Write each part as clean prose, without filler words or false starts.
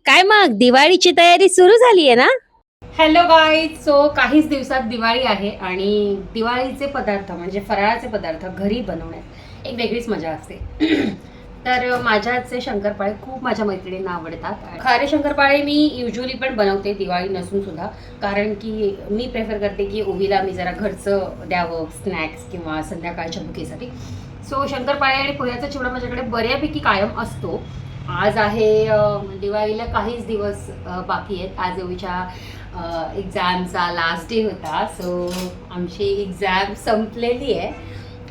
काय मग दिवाळीची तयारी सुरू झाली आहे ना? Hello guys. सो काहीच दिवसात दिवाळी आहे आणि दिवाळीचे पदार्थ म्हणजे फराळाचे पदार्थ घरी बनवण्यात एक वेगळीच मजा असते. तर माझ्याचे शंकरपाळे खूप माझ्या मैत्रिणींना आवडतात. खारे शंकरपाळे मी युजली पण बनवते दिवाळी नसून सुद्धा, कारण की मी प्रेफर करते की ओवीला मी जरा घरचं द्यावं स्नॅक्स किंवा संध्याकाळच्या भुकेसाठी. सो शंकरपाळे आणि पोह्याचा चिवडा माझ्याकडे बऱ्यापैकी कायम असतो. आज आहे दिवाळीला काहीच दिवस बाकी आहेत. आज ओवीच्या एक्झामचा लास्ट डे होता. सो आमची एक्झाम संपलेली आहे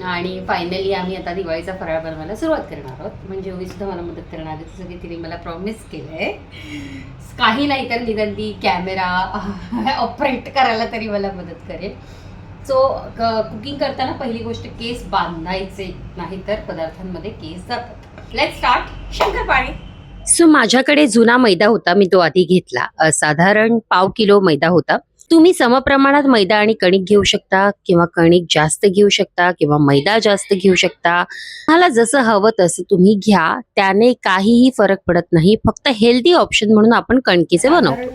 आणि फायनली आम्ही आता दिवाळीचा फराळ बनवायला सुरुवात करणार आहोत. म्हणजे ओवीसुद्धा मला मदत करणार आहे, जसं की तिने मला प्रॉमिस केलं आहे. काही नाही तर निदान ती कॅमेरा ऑपरेट करायला तरी मला मदत करेल. सो कुकिंग करताना पहिली गोष्ट केस बांधायचे नाही तर पदार्थांमध्ये केस जातात. Let's start shankarpali. सो माझ्याकडे जुना मैदा होता, मी तो आधी घेतला. साधारण 1/2 किलो मैदा होता. तुम्ही समप्रमाणात मैदा आणि कणिक घेऊ शकता किंवा कणिक जास्त घेऊ शकता किंवा मैदा जास्त घेऊ शकता. तुम्हाला जसं हवं तसं तुम्ही घ्या, त्याने काहीही फरक पडत नाही. फक्त हेल्दी ऑप्शन म्हणून आपण कणकीचे बनवतो.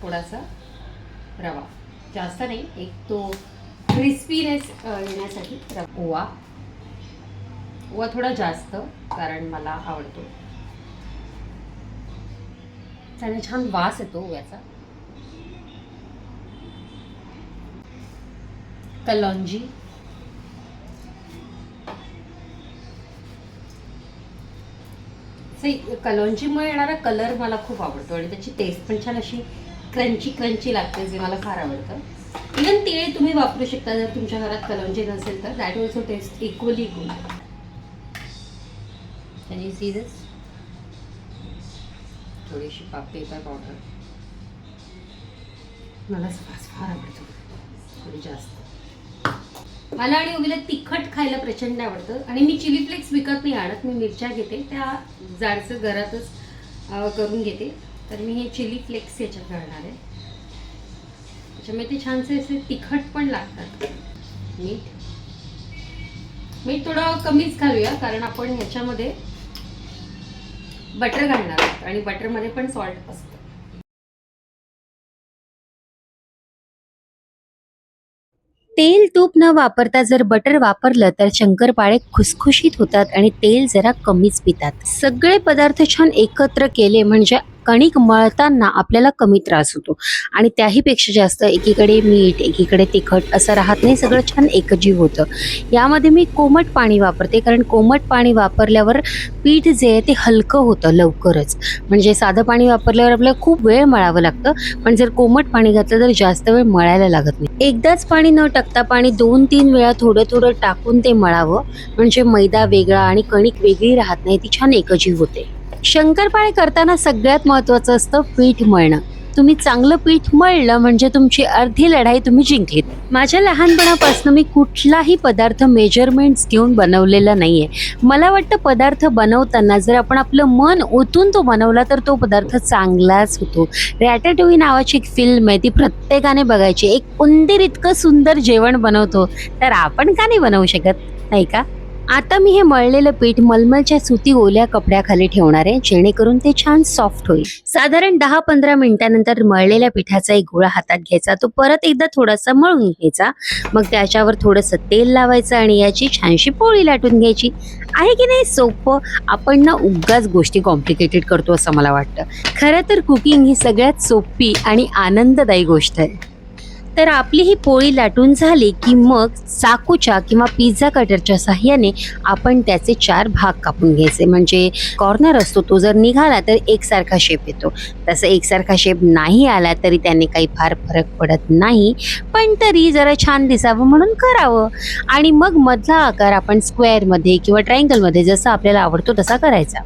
थोडासा रवा, जास्त नाही, एक तो क्रिस्पीनेस येण्यासाठी ओवा थोडा जास्त, कारण मला आवडतो. त्याने छान वास येतो ओव्याचा. कलौंजी, कलौंजीमुळे येणारा कलर मला खूप आवडतो आणि त्याची टेस्ट पण छान अशी क्रंची लागते, जे मला फार आवडतं. इव्हन तीळ तुम्ही वापरू शकता जर तुमच्या घरात कलौंजी नसेल तर. That also taste equally good. Can you see this? थोडीशी पेपर पावडर, मला फार आवडतो, थोडी जास्त. मला आणि ओवीला तिखट खायला प्रचंड आवडतं आणि मी चिली फ्लेक्स विकत नाही आणत. मी मिरच्या घेते, त्या जाडसं घरातच करून घेते. तर मी हे चिली फ्लेक्स याच्यात घालणार आहे. त्याच्यामुळे ते छानसे असे तिखट पण लागतात. मीठ थोडं कमीच घालूया, कारण आपण ह्याच्यामध्ये बटर घालणार आहोत आणि बटरमध्ये पण सॉल्ट असतं. तेल तूप न वापरता जर बटर वापरलं तर शंकरपाळे खुसखुशीत होतात आणि तेल जरा कमीच पितात. सगळे पदार्थ छान एकत्र केले म्हणजे कणिक मळताना आपल्याला कमी त्रास होतो आणि त्याहीपेक्षा जास्त एकीकडे मीठ एकीकडे तिखट असं राहत नाही, सगळं छान एकजीव होतं. यामध्ये मी कोमट पाणी वापरते, कारण कोमट पाणी वापरल्यावर पीठ जे आहे ते हलकं होतं लवकरच. म्हणजे साधं पाणी वापरल्यावर आपल्याला खूप वेळ मळावं लागतं, पण जर कोमट पाणी घातलं तर जास्त वेळ मळायला लागत नाही. एकदाच पाणी न टाकता पाणी 2-3 वेळा थोडं थोडं टाकून ते मळावं, म्हणजे मैदा वेगळा आणि कणिक वेगळी राहत नाही, ती छान एकजीव होते. शंकरपाळे करताना सगळ्यात महत्त्वाचं असतं पीठ मळणं. तुम्ही चांगलं पीठ मळलं म्हणजे तुमची अर्धी लढाई तुम्ही जिंकलीत. माझ्या लहानपणापासून मी कुठलाही पदार्थ मेजरमेंट्स घेऊन बनवलेला नाहीये. मला वाटतं पदार्थ बनवताना जर आपण आपलं मन ओतून तो बनवला तर तो पदार्थ चांगलाच होतो. रॅटाटोई नावाची एक फिल्म आहे, ती प्रत्येकाने बघायची. एक उंदीर इतकं सुंदर जेवण बनवतो, तर आपण का नाही बनवू शकत, नाही का? आता मी हे मळलेलं पीठ मलमलच्या सुती ओल्या कपड्याखाली ठेवणार आहे, जेणेकरून ते छान सॉफ्ट होईल. साधारण 10-15 मिनिटांनंतर मळलेल्या पिठाचा एक गोळा हातात घ्यायचा, तो परत एकदा थोडासा मळून घ्यायचा. मग त्याच्यावर थोडंसं तेल लावायचं आणि याची छानशी पोळी लाटून घ्यायची. आहे की नाही सोपं? आपण ना उगाच गोष्टी कॉम्प्लिकेटेड करतो असं मला वाटतं. खरं तर कुकिंग ही सगळ्यात सोपी आणि आनंददायी गोष्ट आहे. तर आपली ही पोळी लाटून झाली की मग चाकूच्या किंवा पिझ्झा कटरच्या साह्याने आपण त्याचे 4 भाग कापून घ्यायचे. म्हणजे कॉर्नर असतो तो जर निघाला तर एकसारखा शेप येतो. तसं एकसारखा शेप नाही आला तरी त्याने काही फार फरक पडत नाही, पण तरी जरा छान दिसावं म्हणून करावं. आणि मग मधला आकार आपण स्क्वेअरमध्ये किंवा ट्रायंगलमध्ये जसा आपल्याला आवडतो तसा करायचा.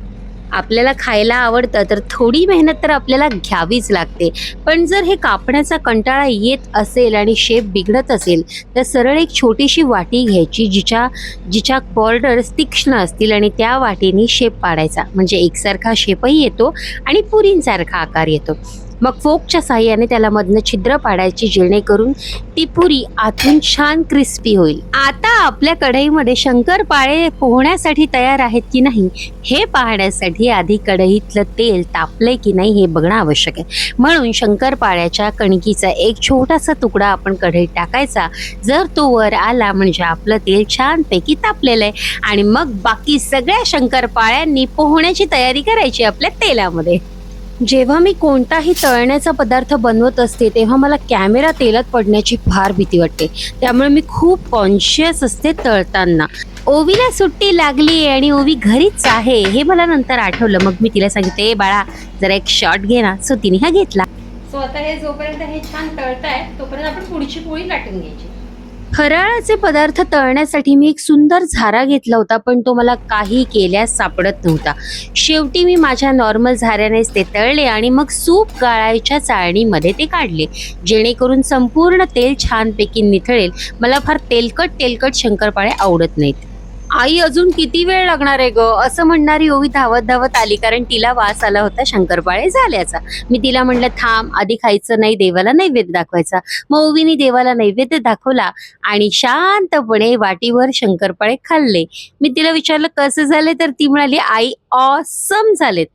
आपल्याला खायला आवडतं तर थोडी मेहनत तर आपल्याला घ्यावीच लागते, पण जर हे कापण्याचा कंटाळा येत असेल आणि शेप बिघडत असेल तर सरळ एक छोटीशी वाटी घ्यायची, जिच्या बॉर्डर्स तीक्ष्ण असतील आणि त्या वाटीने शेप पाडायचा. म्हणजे एकसारखा शेपही येतो आणि पुरींसारखा आकार येतो. मग फोकच्या साह्याने त्याला मधनं छिद्र पाडायची, जेणेकरून ती पुरी आतून छान क्रिस्पी होईल. आता आपल्या कढईमध्ये शंकरपाळे पोहण्यासाठी तयार आहेत की नाही हे पाहण्यासाठी आधी कढईतलं तेल तापलंय की नाही हे बघणं आवश्यक आहे. म्हणून शंकरपाळ्याच्या कणकीचा एक छोटासा तुकडा आपण कढईत टाकायचा. जर तो वर आला म्हणजे आपलं तेल छानपैकी तापलेलं आहे आणि मग बाकी सगळ्या शंकरपाळ्यांनी पोहण्याची तयारी करायची आपल्या तेलामध्ये. जेव्हा मी कोणताही तळण्याचा पदार्थ बनवत असते तेव्हा मला कॅमेरा तेलात पडण्याची फार भीती वाटते. त्यामुळे मी खूप कॉन्शियस असते तळताना. ओवीला सुट्टी लागली आणि ओवी घरीच आहे हे मला नंतर आठवलं. मग मी तिला सांगितले, "ए बाळा, जरा एक शॉट घे ना." सो तिने हा घेतला. सो आता हे जोपर्यंत हे छान तळताय तोपर्यंत आपण पुढची पोळी लाटून घ्यायची. फराळाचे पदार्थ तळण्यासाठी मी एक सुंदर झारा घेतला होता, पण तो मला काही केल्यास सापडत नव्हता. शेवटी मी माझ्या नॉर्मल झाऱ्यानेच ते तळले आणि मग सूप गाळायच्या चाळणीमध्ये ते काढले, जेणेकरून संपूर्ण तेल छानपैकी निथळेल. मला फार तेलकट शंकरपाळे आवडत नाहीत. "आई, अजून किती वेळ लागणार आहे ग?" असं म्हणणारी ओवी धावत धावत आली, कारण तिला वास आला होता शंकरपाळे झाल्याचा. मी तिला म्हटलं, "थांब, आधी खायचं नाही, देवाला नैवेद्य दाखवायचा." मग ओवीने देवाला नैवेद्य दाखवला आणि शांतपणे वाटीवर शंकरपाळे खाल्ले. मी तिला विचारलं कसं झाले, तर ती म्हणाली, "आई, ऑसम झालेत."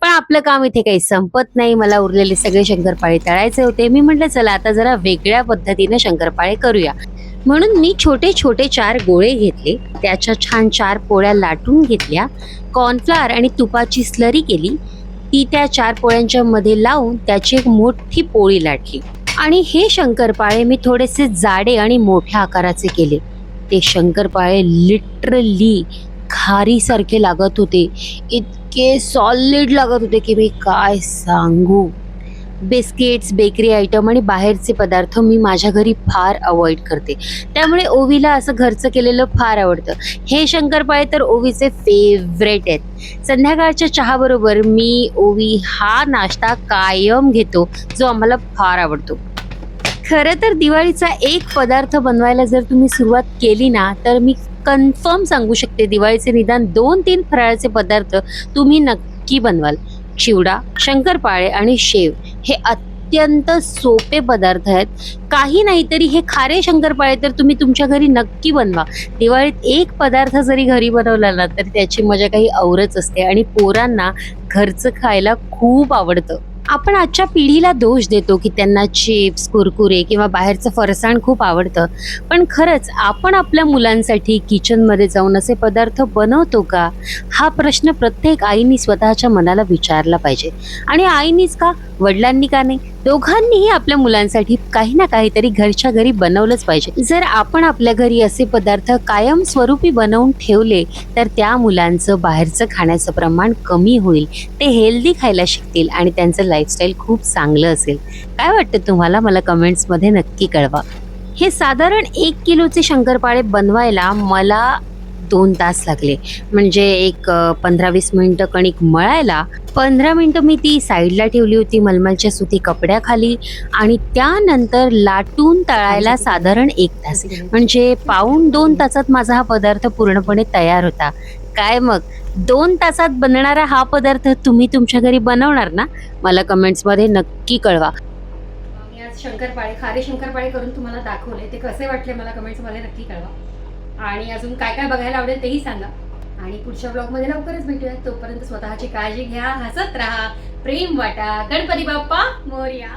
पण आपलं काम इथे काही संपत नाही. मला उरलेले सगळे शंकरपाळे तळायचे होते. मी म्हटलं चला आता जरा वेगळ्या पद्धतीने शंकरपाळे करूया. म्हणून मी छोटे छोटे 4 गोळे घेतले, त्याच्या छान 4 पोळ्या लाटून घेतल्या, कॉर्नफ्लॉवर आणि तुपाची स्लरी केली, ती त्या 4 पोळ्यांच्या मध्ये लावून त्याची एक मोठी पोळी लाटली. आणि हे शंकरपाळे मी थोडेसे जाडे आणि मोठ्या आकाराचे केले. ते शंकरपाळे लिटरली खारीसारखे लागत होते, इतके सॉलिड लागत होते की मी काय सांगू. बिस्किट्स, बेकरी आयटम आणि बाहेरचे पदार्थ मी माझ्या घरी फार अवॉइड करते, त्यामुळे ओवीला असं घरचं केलेलं फार आवडतं. हे शंकरपाळे तर ओवीचे फेवरेट आहेत. संध्याकाळच्या चहाबरोबर मी ओवी हा नाश्ता कायम घेतो, जो आम्हाला फार आवडतो. खरं तर दिवाळीचा एक पदार्थ बनवायला जर तुम्ही सुरुवात केली ना, तर मी कन्फर्म सांगू शकते दिवाळीचे निदान 2-3 फराळाचे पदार्थ तुम्ही नक्की बनवाल. चिवडा, शंकरपाळे आणि शेव हे अत्यंत सोपे पदार्थ आहेत. काही नाही तरी हे खारे शंकरपाळे तर तुम्ही तुमच्या घरी नक्की बनवा. दिवाळीत एक पदार्थ जरी घरी बनवला ना तर त्याची मजा काही औरच असते आणि पोरांना घरचं खायला खूप आवडतं. आपण आजच्या पिढीला दोष देतो की त्यांना चिप्स, कुरकुरे किंवा बाहेरचं फरसाण खूप आवडतं, पण खरंच आपण आपल्या मुलांसाठी किचनमध्ये जाऊन असे पदार्थ बनवतो का? हा प्रश्न प्रत्येक आईनी स्वतःच्या मनाला विचारला पाहिजे. आणि आईनीच का, वडिलांनी का नाही, दोघांनीही आपल्या मुलांसाठी काही ना काहीतरी घरच्या घरी बनवलंच पाहिजे. जर आपण आपल्या घरी असे पदार्थ कायमस्वरूपी बनवून ठेवले तर त्या मुलांचं बाहेरचं खाण्याचं प्रमाण कमी होईल, ते हेल्दी खायला शिकतील आणि त्यांचं लाईफस्टाईल खूप चांगलं असेल. काय वाटतं तुम्हाला? मला कमेंट्समध्ये नक्की कळवा. हे साधारण 1 किलोचे शंकरपाळे बनवायला मला 2 तास लागले. म्हणजे एक 15-20 मिनटं कणिक मळायला, 15 मिनटं मी ती साईडला ठेवली होती मलमलच्या सुती कपड्याखाली, आणि त्यानंतर लाटून तळायला साधारण 1 तास. म्हणजे पाऊण 2 तासात माझा हा पदार्थ पूर्णपणे तयार होता. काय मग 2 तासात बनणारा हा पदार्थ तुम्ही तुमच्या घरी बनवणार ना? मला कमेंट्समध्ये नक्की कळवा. मी आज खारे शंकरपाळे करून तुम्हाला दाखवले. ते कसे वाटले मला कमेंट्समध्ये नक्की कळवा. आणि अजून काय काय बघायला आवडेल तेही सांगा. आणि पुढच्या ब्लॉगमध्ये लवकरच भेटूया. तोपर्यंत स्वतःची काळजी घ्या, हसत राहा, प्रेम वाटा. गणपती बाप्पा मोरया.